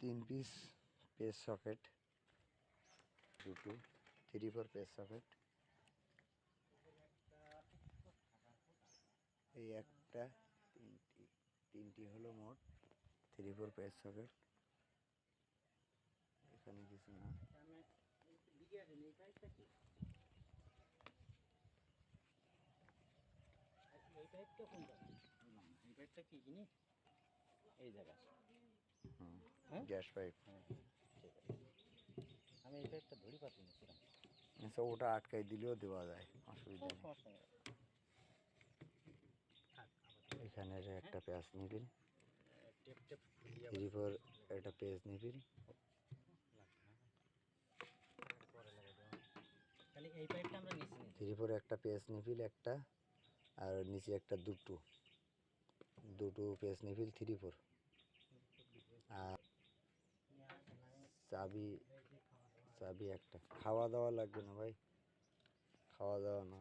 3 piece pace socket, দুটো 3/4 pace socket, এই একটা তিনটি হলো মোট 3/4 পেস সকেট। এখানে কিছু না, এই জায়গা গ্যাস পাইপ। আমি এই পাইপটা ধরি পাচ্ছি না। আচ্ছা, ওটা আটকাই দিলেও দেওয়া যায়, অসুবিধা নেই। এখানে একটা পেঁয়াজ নিবিল, 3/4 একটা পেঁয়াজ নিবিল, এই পাইপটা আমরা নিচে 3/4 একটা পেঁয়াজ নিবিল একটা, আর নিচে একটা দুটো পেঁয়াজ নিবিল 3/4, আর চাবি একটা। খাওয়া দাওয়া লাগবে না ভাই, খাওয়া দাওয়া না,